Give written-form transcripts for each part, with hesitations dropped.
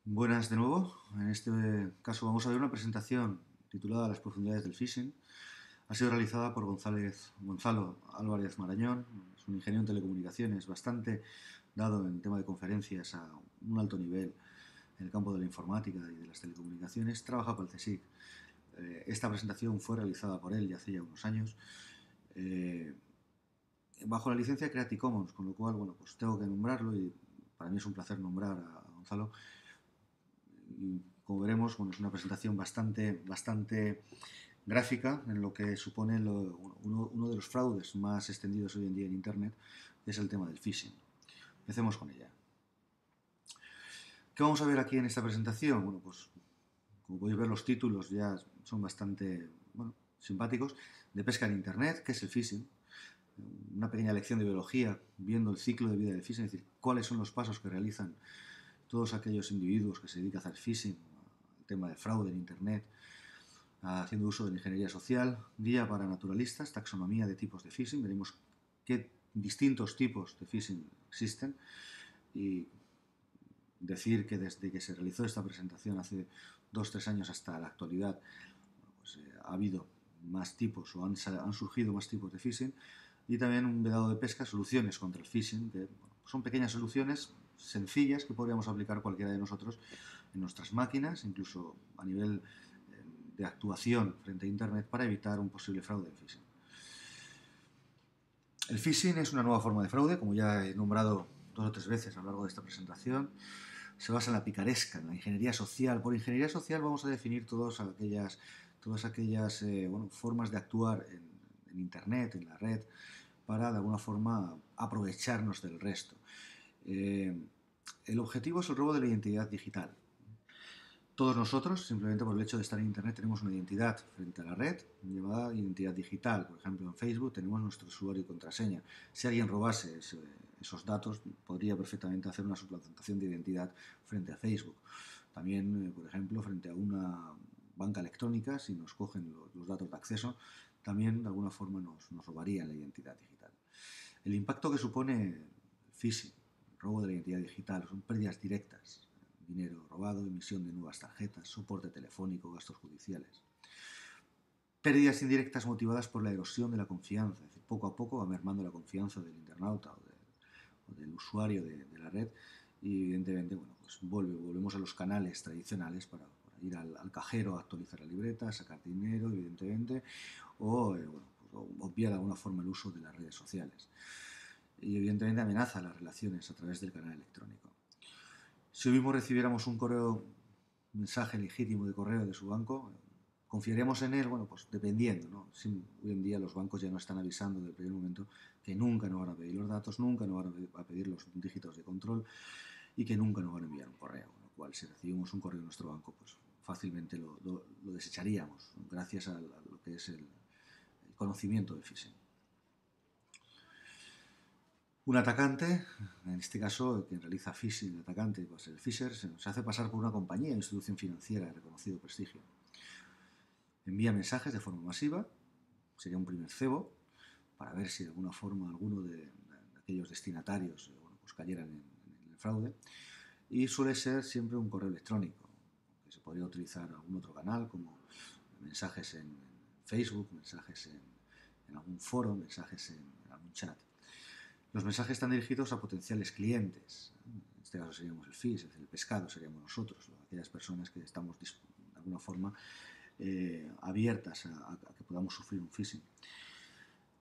Buenas de nuevo. En este caso vamos a ver una presentación titulada Las profundidades del phishing. Ha sido realizada por Gonzalo Álvarez Marañón. Es un ingeniero en telecomunicaciones bastante dado en el tema de conferencias a un alto nivel en el campo de la informática y de las telecomunicaciones. Trabaja para el CSIC. Esta presentación fue realizada por él ya hace ya unos años bajo la licencia Creative Commons, con lo cual, bueno, pues tengo que nombrarlo y para mí es un placer nombrar a Gonzalo. Y como veremos, bueno, es una presentación bastante gráfica en lo que supone uno de los fraudes más extendidos hoy en día en Internet, que es el tema del phishing. Empecemos con ella. ¿Qué vamos a ver aquí en esta presentación? Bueno, pues como podéis ver, los títulos ya son bastante simpáticos. De pesca en Internet, ¿qué es el phishing? Una pequeña lección de biología viendo el ciclo de vida del phishing, es decir, cuáles son los pasos que realizan todos aquellos individuos que se dedican a hacer phishing, al tema de fraude en Internet, haciendo uso de la ingeniería social, guía para naturalistas, taxonomía de tipos de phishing, veremos qué distintos tipos de phishing existen y decir que desde que se realizó esta presentación hace 2-3 años hasta la actualidad, pues, ha habido más tipos o han surgido más tipos de phishing, y también un vedado de pesca, soluciones contra el phishing, que son pequeñas soluciones sencillas que podríamos aplicar cualquiera de nosotros en nuestras máquinas, incluso a nivel de actuación frente a Internet para evitar un posible fraude de phishing. El phishing es una nueva forma de fraude, como ya he nombrado 2 o 3 veces a lo largo de esta presentación. Se basa en la picaresca, en la ingeniería social. Por ingeniería social vamos a definir todas aquellas formas de actuar en Internet, en la red, para de alguna forma aprovecharnos del resto. El objetivo es el robo de la identidad digital. Todos nosotros, simplemente por el hecho de estar en Internet, tenemos una identidad frente a la red, llamada identidad digital. Por ejemplo, en Facebook tenemos nuestro usuario y contraseña. Si alguien robase esos datos, podría perfectamente hacer una suplantación de identidad frente a Facebook. También, por ejemplo, frente a una banca electrónica, si nos cogen los datos de acceso, también de alguna forma nos robarían la identidad digital. El impacto que supone el phishing, el robo de la identidad digital, son pérdidas directas: dinero robado, emisión de nuevas tarjetas, soporte telefónico, gastos judiciales. Pérdidas indirectas motivadas por la erosión de la confianza, es decir, poco a poco va mermando la confianza del internauta o del usuario de la red, y evidentemente, bueno, pues volvemos a los canales tradicionales para ir al cajero a actualizar la libreta, a sacar dinero, evidentemente, o obviar de alguna forma el uso de las redes sociales. Y evidentemente amenaza las relaciones a través del canal electrónico. Si hoy mismo recibiéramos un mensaje legítimo de correo de su banco, ¿confiaríamos en él? Bueno, pues dependiendo, ¿no? Hoy en día los bancos ya nos están avisando desde el primer momento que nunca nos van a pedir los datos, nunca nos van a pedir los dígitos de control y que nunca nos van a enviar un correo. Con lo cual, si recibimos un correo de nuestro banco, pues fácilmente lo desecharíamos, ¿no? Gracias a lo que es el conocimiento del phishing. Un atacante, en este caso, quien realiza phishing, el atacante, pues el phisher, se hace pasar por una compañía o institución financiera de reconocido prestigio. Envía mensajes de forma masiva, sería un primer cebo, para ver si de alguna forma alguno de aquellos destinatarios pues cayeran en el fraude. Y suele ser siempre un correo electrónico, que se podría utilizar algún otro canal, como mensajes en Facebook, mensajes en algún foro, mensajes en algún chat. Los mensajes están dirigidos a potenciales clientes. En este caso seríamos el fish, es decir, el pescado seríamos nosotros, aquellas personas que estamos de alguna forma abiertas a que podamos sufrir un phishing.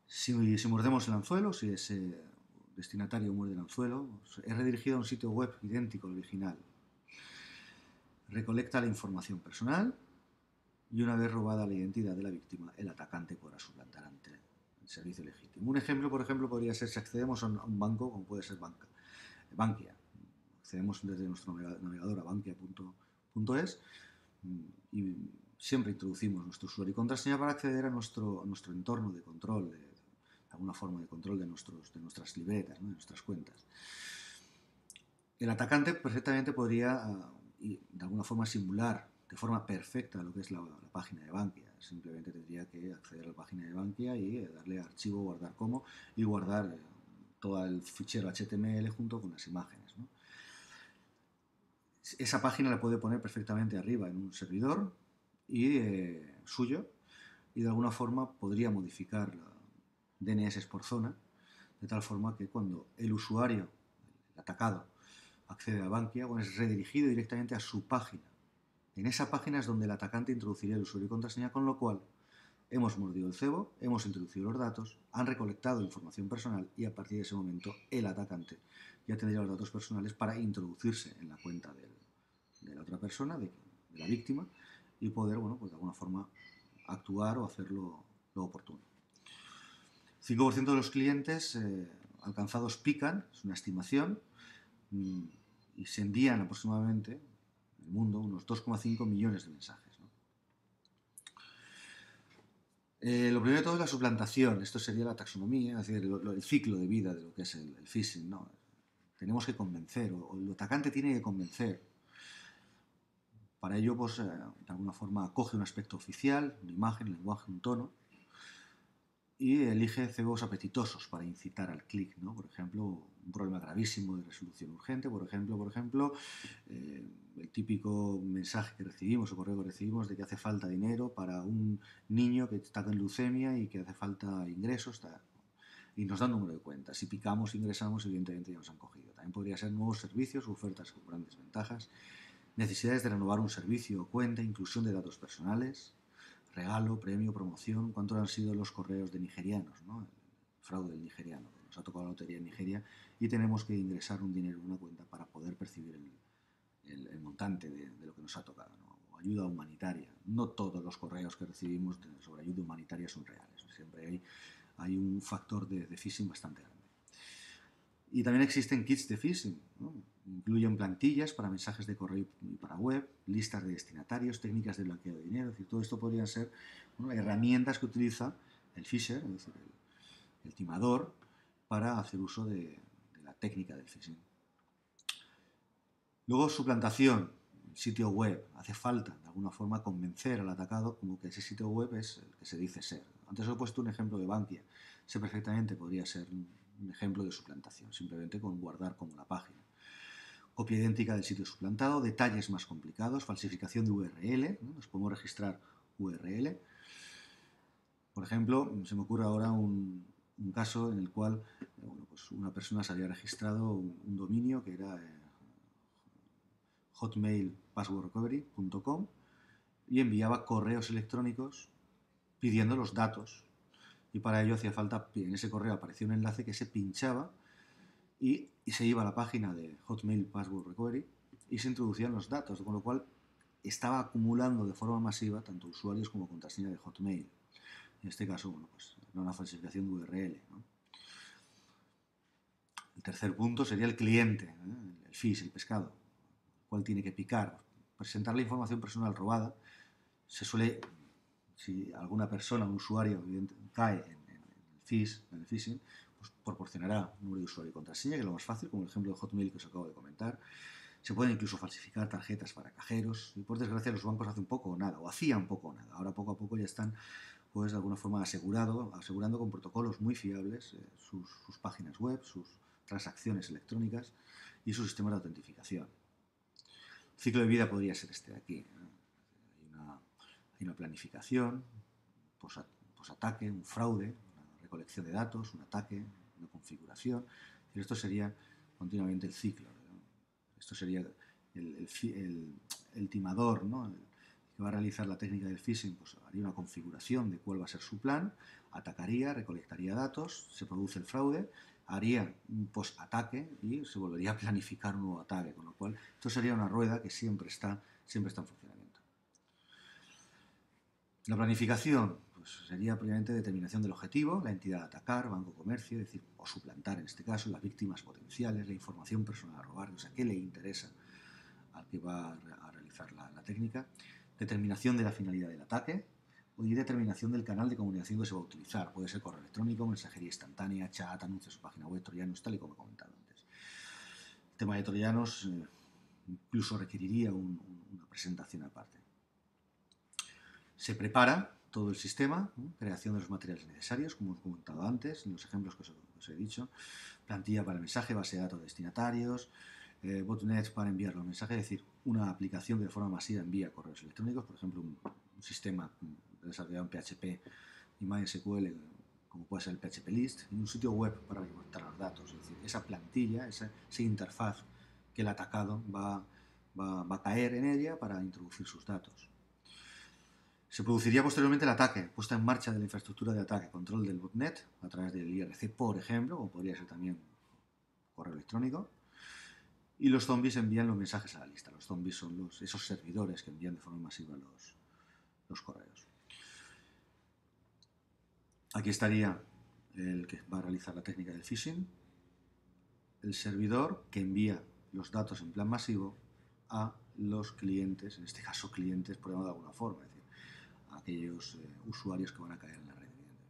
Si mordemos el anzuelo, si ese destinatario muerde el anzuelo, es redirigido a un sitio web idéntico al original. Recolecta la información personal y, una vez robada la identidad de la víctima, el atacante podrá suplantar ante el servicio legítimo. Un ejemplo, por ejemplo, podría ser si accedemos a un banco, como puede ser Bankia. Accedemos desde nuestro navegador a bankia.es y siempre introducimos nuestro usuario y contraseña para acceder a nuestro entorno de control, de alguna forma de control de nuestras libretas, ¿no? De nuestras cuentas. El atacante perfectamente podría, de alguna forma, simular de forma perfecta lo que es la página de Bankia. Simplemente tendría que acceder a la página de Bankia y darle a archivo, guardar como, y guardar todo el fichero HTML junto con las imágenes, ¿no? esa página la puede poner perfectamente arriba en un servidor y, suyo, y de alguna forma podría modificar la DNS por zona, de tal forma que cuando el usuario, el atacado, accede a Bankia, bueno, es redirigido directamente a su página. En esa página es donde el atacante introduciría el usuario y contraseña, con lo cual hemos mordido el cebo, hemos introducido los datos, han recolectado información personal y a partir de ese momento el atacante ya tendría los datos personales para introducirse en la cuenta de la otra persona, de la víctima, y poder, bueno, pues de alguna forma actuar o hacer lo oportuno. 5% de los clientes alcanzados pican, es una estimación, y se envían aproximadamente en el mundo unos 2,5 millones de mensajes. Lo primero de todo es la suplantación. Esto sería la taxonomía, es decir, el ciclo de vida de lo que es el phishing, ¿no? Tenemos que convencer, o el atacante tiene que convencer. Para ello, pues, de alguna forma, acoge un aspecto oficial, una imagen, un lenguaje, un tono, y elige cebos apetitosos para incitar al clic, ¿no? Por ejemplo, un problema gravísimo de resolución urgente, por ejemplo, el típico mensaje que recibimos o correo que recibimos de que hace falta dinero para un niño que está con leucemia y que hace falta ingresos, y nos dan número de cuenta. Si picamos, ingresamos, evidentemente ya nos han cogido. También podría ser nuevos servicios o ofertas con grandes ventajas, necesidades de renovar un servicio o cuenta, inclusión de datos personales, regalo, premio, promoción. ¿Cuántos han sido los correos de nigerianos, ¿no? El fraude del nigeriano. Nos ha tocado la lotería en Nigeria y tenemos que ingresar un dinero en una cuenta para poder percibir el montante de lo que nos ha tocado, ¿no? O ayuda humanitaria. No todos los correos que recibimos sobre ayuda humanitaria son reales. Siempre hay un factor de phishing bastante grande. Y también existen kits de phishing, ¿no? Incluyen plantillas para mensajes de correo y para web, listas de destinatarios, técnicas de blanqueo de dinero. Es decir, todo esto podrían ser, bueno, herramientas que utiliza el phisher, es decir, el timador, para hacer uso de la técnica del phishing. Luego, suplantación, el sitio web. Hace falta, de alguna forma, convencer al atacado como que ese sitio web es el que se dice ser. Antes os he puesto un ejemplo de Bankia. Ese perfectamente podría ser un ejemplo de suplantación, simplemente con guardar como la página. Copia idéntica del sitio suplantado, detalles más complicados, falsificación de URL, ¿no? Nos podemos registrar URL. Por ejemplo, se me ocurre ahora un caso en el cual, bueno, pues una persona se había registrado un dominio que era hotmailpasswordrecovery.com y enviaba correos electrónicos pidiendo los datos. Y para ello hacía falta, en ese correo aparecía un enlace que se pinchaba y se iba a la página de Hotmail Password Recovery y se introducían los datos, con lo cual estaba acumulando de forma masiva tanto usuarios como contraseña de Hotmail. En este caso, bueno, pues era una falsificación de URL, ¿no? El tercer punto sería el cliente, el fish, el pescado, el cual tiene que picar, presentar la información personal robada. Se suele, si alguna persona, un usuario, cae en el phishing, pues proporcionará un número de usuario y contraseña, que es lo más fácil, como el ejemplo de Hotmail que os acabo de comentar. Se pueden incluso falsificar tarjetas para cajeros y, por desgracia, los bancos hacen poco o nada, o hacían poco o nada. Ahora poco a poco ya están, pues, de alguna forma asegurando con protocolos muy fiables sus páginas web, sus transacciones electrónicas y su sistema de autentificación. El ciclo de vida podría ser este de aquí, ¿no? Hay una planificación, posataque, un fraude, una recolección de datos, un ataque, una configuración. Esto sería continuamente el ciclo, ¿no? Esto sería el timador, ¿no? El que va a realizar la técnica del phishing, pues haría una configuración de cuál va a ser su plan, atacaría, recolectaría datos, se produce el fraude, haría un post-ataque y se volvería a planificar un nuevo ataque, con lo cual esto sería una rueda que siempre está en funcionamiento. La planificación, pues, sería previamente determinación del objetivo, la entidad a atacar, banco, comercio, es decir, o suplantar en este caso, las víctimas potenciales, la información personal a robar, o sea, qué le interesa al que va a realizar la técnica, determinación de la finalidad del ataque y determinación del canal de comunicación que se va a utilizar. Puede ser correo electrónico, mensajería instantánea, chat, anuncios, página web, troyanos, tal y como he comentado antes. El tema de troyanos incluso requeriría una presentación aparte. Se prepara todo el sistema, ¿no? Creación de los materiales necesarios, como os he comentado antes, en los ejemplos que os he dicho, plantilla para el mensaje, base de datos de destinatarios, botnets para enviar los mensajes, es decir, una aplicación que de forma masiva envía correos electrónicos, por ejemplo, un sistema desarrollado en PHP y MySQL, como puede ser el PHP List, y un sitio web para recolectar los datos. Es decir, esa plantilla, esa interfaz que el atacado va a caer en ella para introducir sus datos. Se produciría posteriormente el ataque, puesta en marcha de la infraestructura de ataque, control del botnet a través del IRC, por ejemplo, o podría ser también correo electrónico, y los zombies envían los mensajes a la lista. Los zombies son esos servidores que envían de forma masiva los correos. Aquí estaría el que va a realizar la técnica del phishing, el servidor que envía los datos en plan masivo a los clientes, en este caso clientes por llamarlo de alguna forma, es decir, a aquellos usuarios que van a caer en la red, evidentemente.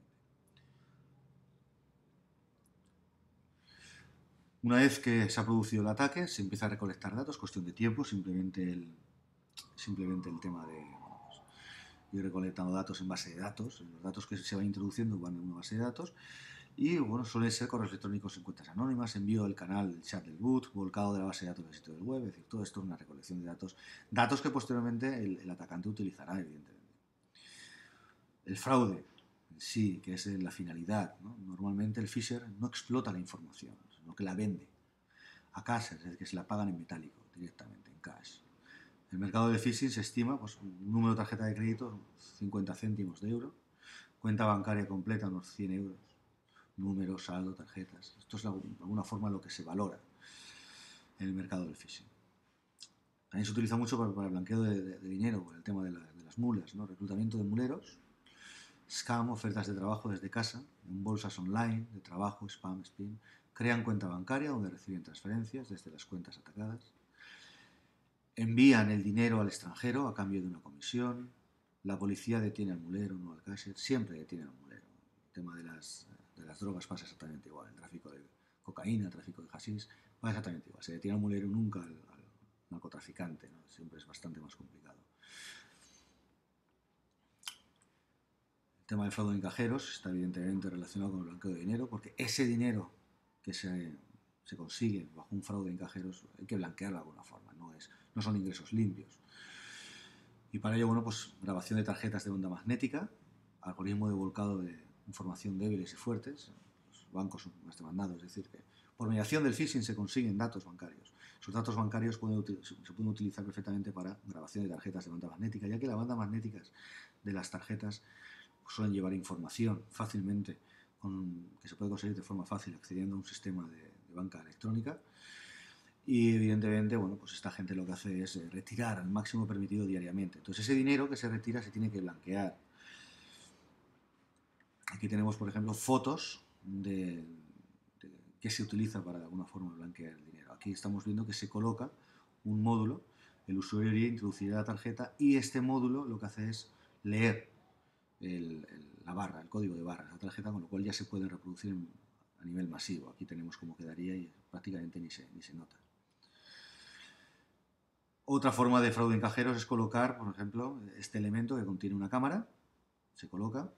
Una vez que se ha producido el ataque, se empieza a recolectar datos, cuestión de tiempo, simplemente el tema de ir recolectando datos en base de datos, los datos que se van introduciendo van en una base de datos, y bueno, suelen ser correos electrónicos en cuentas anónimas, envío del canal, del chat del boot, volcado de la base de datos del sitio del web, es decir, todo esto es una recolección de datos que posteriormente el atacante utilizará, evidentemente. El fraude en sí, que es la finalidad, ¿no? Normalmente el phisher no explota la información, sino que la vende a cash, es decir, que se la pagan en metálico, directamente, en cash. El mercado de phishing se estima, pues, un número de tarjeta de crédito, 50 céntimos de euro, cuenta bancaria completa, unos 100 euros, número, saldo, tarjetas. Esto es de alguna forma lo que se valora en el mercado del phishing. También se utiliza mucho para el blanqueo de dinero, por el tema de las mulas, ¿no? Reclutamiento de muleros, scam, ofertas de trabajo desde casa, en bolsas online, de trabajo, spam, spin. Crean cuenta bancaria donde reciben transferencias desde las cuentas atacadas. Envían el dinero al extranjero a cambio de una comisión. La policía detiene al mulero, no al cashier. Siempre detiene al mulero. El tema de las drogas pasa exactamente igual. El tráfico de cocaína, el tráfico de hashish, pasa exactamente igual. Se detiene al mulero, nunca al narcotraficante, ¿no? Siempre es bastante más complicado. El tema del fraude en cajeros está evidentemente relacionado con el blanqueo de dinero, porque ese dinero que se consigue bajo un fraude en cajeros hay que blanquearlo de alguna forma, no son ingresos limpios. Y para ello, bueno, pues grabación de tarjetas de onda magnética, algoritmo de volcado de información débiles y fuertes, los bancos son más demandados, es decir, que por mediación del phishing se consiguen datos bancarios. Esos datos bancarios se pueden utilizar perfectamente para grabación de tarjetas de banda magnética, ya que las bandas magnéticas de las tarjetas suelen llevar información fácilmente, que se puede conseguir de forma fácil accediendo a un sistema de banca electrónica. Y evidentemente, bueno, pues esta gente lo que hace es retirar al máximo permitido diariamente. Entonces ese dinero que se retira se tiene que blanquear. Aquí tenemos, por ejemplo, fotos que se utiliza para de alguna forma blanquear el dinero. Aquí estamos viendo que se coloca un módulo, el usuario iría, introduciría la tarjeta y este módulo lo que hace es leer la barra, el código de barra de la tarjeta, con lo cual ya se puede reproducir a nivel masivo. Aquí tenemos cómo quedaría y prácticamente ni se nota. Otra forma de fraude en cajeros es colocar, por ejemplo, este elemento que contiene una cámara, se coloca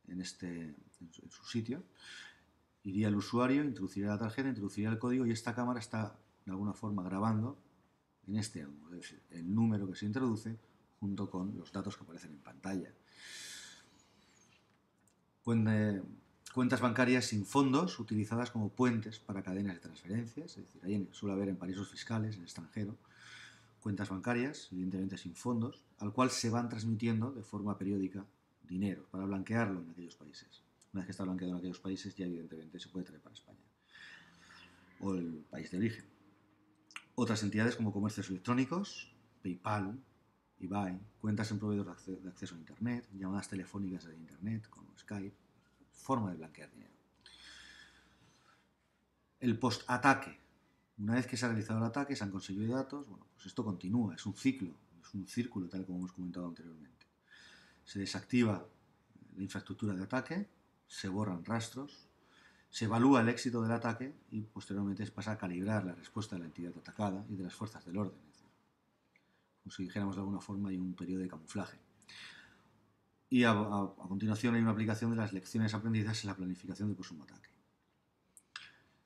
en su sitio, iría el usuario, introduciría la tarjeta, introduciría el código y esta cámara está de alguna forma grabando en este ángulo, es decir, el número que se introduce junto con los datos que aparecen en pantalla. Cuentas bancarias sin fondos utilizadas como puentes para cadenas de transferencias, es decir, ahí suele haber en paraísos fiscales, en el extranjero, cuentas bancarias, evidentemente sin fondos, al cual se van transmitiendo de forma periódica dinero para blanquearlo en aquellos países. Una vez que está blanqueado en aquellos países, ya evidentemente se puede traer para España o el país de origen. Otras entidades como comercios electrónicos, PayPal, eBay, cuentas en proveedores de acceso a Internet, llamadas telefónicas de Internet como Skype, forma de blanquear dinero. El post-ataque. Una vez que se ha realizado el ataque, se han conseguido datos, bueno, pues esto continúa, es un ciclo, es un círculo, tal como hemos comentado anteriormente. Se desactiva la infraestructura de ataque, se borran rastros, se evalúa el éxito del ataque y posteriormente se pasa a calibrar la respuesta de la entidad atacada y de las fuerzas del orden. Es decir, como si dijéramos de alguna forma, hay un periodo de camuflaje. Y a continuación hay una aplicación de las lecciones aprendidas en la planificación del próximo ataque.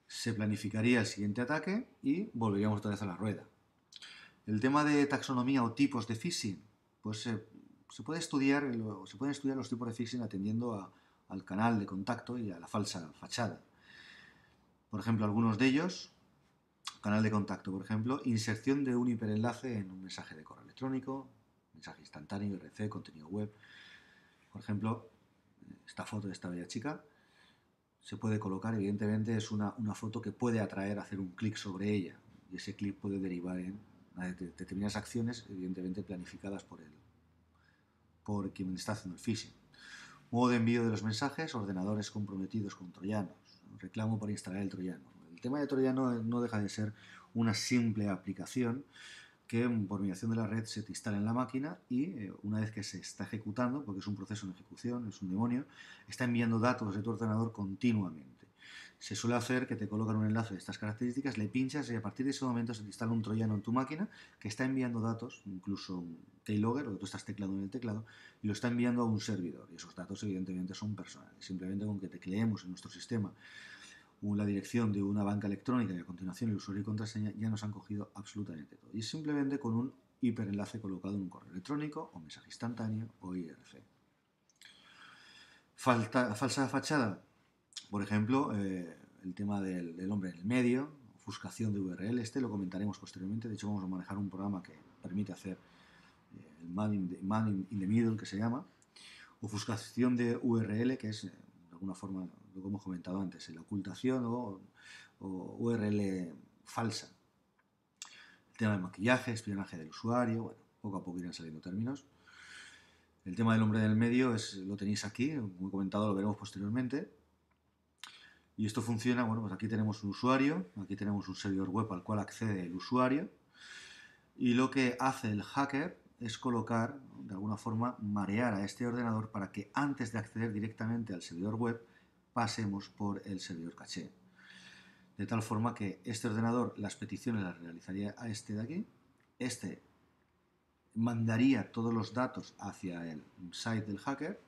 se planificaría el siguiente ataque y volveríamos otra vez a la rueda. El tema de taxonomía o tipos de phishing, pues se pueden estudiar los tipos de phishing atendiendo al canal de contacto y a la falsa fachada. Por ejemplo, algunos de ellos, canal de contacto, por ejemplo, inserción de un hiperenlace en un mensaje de correo electrónico, mensaje instantáneo, RC, contenido web. Por ejemplo, esta foto de esta bella chica se puede colocar, evidentemente es una foto que puede atraer a hacer un clic sobre ella y ese clic puede derivar en determinadas acciones, evidentemente planificadas por quien está haciendo el phishing. Modo de envío de los mensajes, ordenadores comprometidos con troyanos, reclamo para instalar el troyano. El tema de troyano no deja de ser una simple aplicación que por mediación de la red se te instala en la máquina y una vez que se está ejecutando, porque es un proceso en ejecución, es un demonio, está enviando datos de tu ordenador continuamente. Se suele hacer que te colocan un enlace de estas características, le pinchas y a partir de ese momento se te instala un troyano en tu máquina que está enviando datos, incluso un keylogger, o que tú estás teclando en el teclado, y lo está enviando a un servidor. Y esos datos evidentemente son personales. Simplemente con que tecleemos en nuestro sistema la dirección de una banca electrónica y a continuación el usuario y contraseña, ya nos han cogido absolutamente todo. Y simplemente con un hiperenlace colocado en un correo electrónico o mensaje instantáneo o IRC. Falsa fachada, por ejemplo, el tema del hombre en el medio, ofuscación de URL, lo comentaremos posteriormente. De hecho, vamos a manejar un programa que permite hacer el man in the middle, que se llama. Ofuscación de URL, que es, de alguna forma, lo que hemos comentado antes, la ocultación o URL falsa. El tema del maquillaje, espionaje del usuario, bueno, poco a poco irán saliendo términos. El tema del hombre del medio lo tenéis aquí, como he comentado, lo veremos posteriormente. Y esto funciona, bueno, pues aquí tenemos un usuario, aquí tenemos un servidor web al cual accede el usuario, y lo que hace el hacker es colocar, de alguna forma, marear a este ordenador para que antes de acceder directamente al servidor web, pasemos por el servidor caché. De tal forma que este ordenador las peticiones las realizaría a este de aquí, este mandaría todos los datos hacia el site del hacker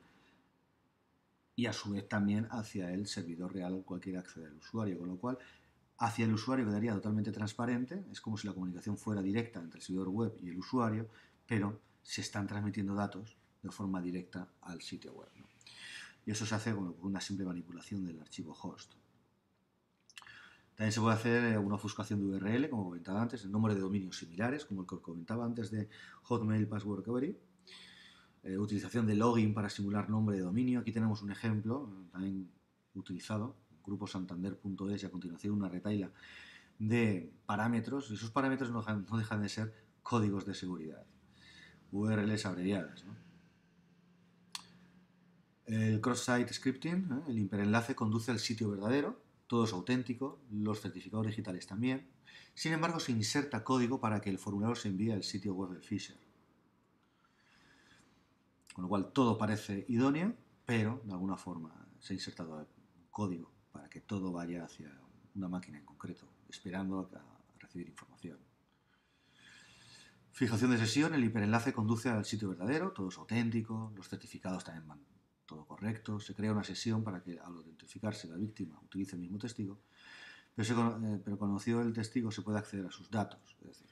y a su vez también hacia el servidor real al cual quiera acceder el usuario, con lo cual hacia el usuario quedaría totalmente transparente, es como si la comunicación fuera directa entre el servidor web y el usuario, pero se están transmitiendo datos de forma directa al sitio web, ¿no? Y eso se hace con una simple manipulación del archivo host. También se puede hacer una ofuscación de URL, como comentaba antes, el nombre de dominios similares, como el que comentaba antes de Hotmail Password Recovery. Utilización de login para simular nombre de dominio. Aquí tenemos un ejemplo también utilizado, gruposantander.es, y a continuación una retahíla de parámetros. Esos parámetros no dejan de ser códigos de seguridad, URLs abreviadas, ¿no? El cross-site scripting, el hiperenlace conduce al sitio verdadero, todo es auténtico, los certificados digitales también. Sin embargo, se inserta código para que el formulario se envíe al sitio web del phisher. Con lo cual todo parece idóneo, pero de alguna forma se ha insertado código para que todo vaya hacia una máquina en concreto, esperando a recibir información. Fijación de sesión, el hiperenlace conduce al sitio verdadero, todo es auténtico, los certificados también van todo correcto, se crea una sesión para que al identificarse la víctima utilice el mismo testigo, pero conocido el testigo se puede acceder a sus datos, es decir,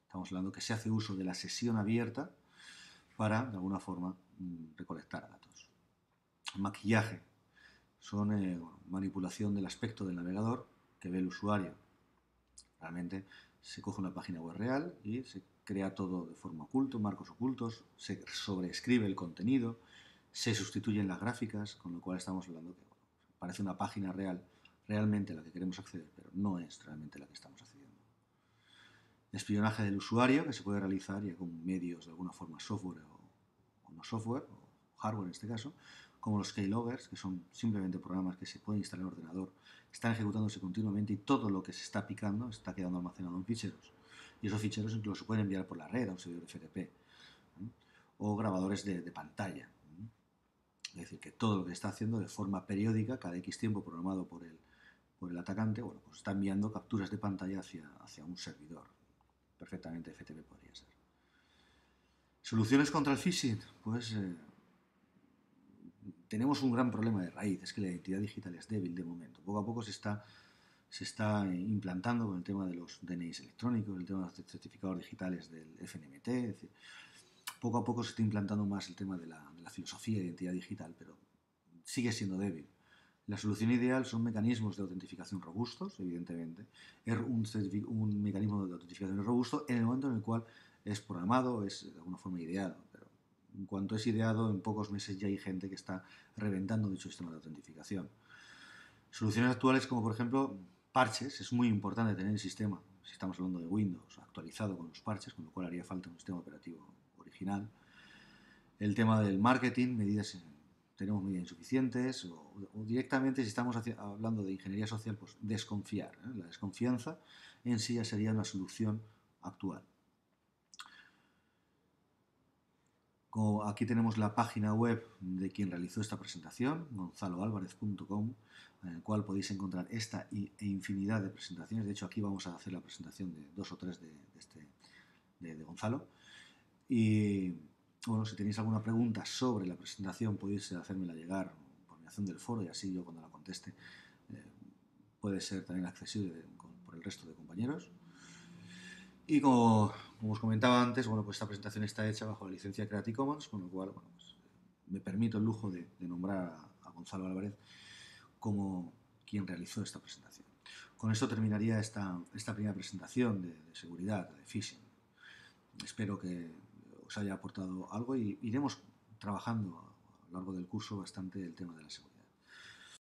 estamos hablando que se hace uso de la sesión abierta para, de alguna forma, recolectar datos. Maquillaje son manipulación del aspecto del navegador que ve el usuario. Realmente se coge una página web real y se crea todo de forma oculta, marcos ocultos, se sobreescribe el contenido, se sustituyen las gráficas, con lo cual estamos hablando que parece una página real realmente a la que queremos acceder, pero no es realmente la que estamos accediendo. Espionaje del usuario, que se puede realizar ya con medios de alguna forma software o no software, o hardware en este caso, como los keyloggers, que son simplemente programas que se pueden instalar en el ordenador, están ejecutándose continuamente y todo lo que se está picando está quedando almacenado en ficheros. Y esos ficheros incluso se pueden enviar por la red a un servidor FTP, ¿eh? O grabadores de pantalla. Es decir, que todo lo que está haciendo de forma periódica, cada X tiempo programado por el atacante, bueno, pues está enviando capturas de pantalla hacia un servidor. Perfectamente FTP podría ser. ¿Soluciones contra el phishing? Pues tenemos un gran problema de raíz, es que la identidad digital es débil de momento. Poco a poco se está implantando con el tema de los DNIs electrónicos, el tema de los certificados digitales del FNMT, es decir, poco a poco se está implantando más el tema de la filosofía de identidad digital, pero sigue siendo débil. La solución ideal son mecanismos de autentificación robustos, evidentemente. Es un mecanismo de autentificación robusto en el momento en el cual es programado, es de alguna forma ideado. Pero en cuanto es ideado, en pocos meses ya hay gente que está reventando dicho sistema de autentificación. Soluciones actuales como, por ejemplo, parches. Es muy importante tener el sistema, si estamos hablando de Windows, actualizado con los parches, con lo cual haría falta un sistema operativo original. El tema del marketing, tenemos medidas insuficientes o directamente si estamos hablando de ingeniería social, pues desconfiar. La desconfianza en sí ya sería una solución actual. Como aquí tenemos la página web de quien realizó esta presentación, gonzaloalvarez.com, en el cual podéis encontrar esta e infinidad de presentaciones. De hecho, aquí vamos a hacer la presentación de 2 o 3 de Gonzalo. Y bueno, si tenéis alguna pregunta sobre la presentación podéis hacérmela llegar por mediación del foro y así yo cuando la conteste puede ser también accesible por el resto de compañeros. Y como os comentaba antes, bueno, pues esta presentación está hecha bajo la licencia Creative Commons, con lo cual bueno, pues, me permito el lujo de nombrar a Gonzalo Álvarez como quien realizó esta presentación. Con esto terminaría esta primera presentación de seguridad, de phishing. Espero que os haya aportado algo y iremos trabajando a lo largo del curso bastante el tema de la seguridad.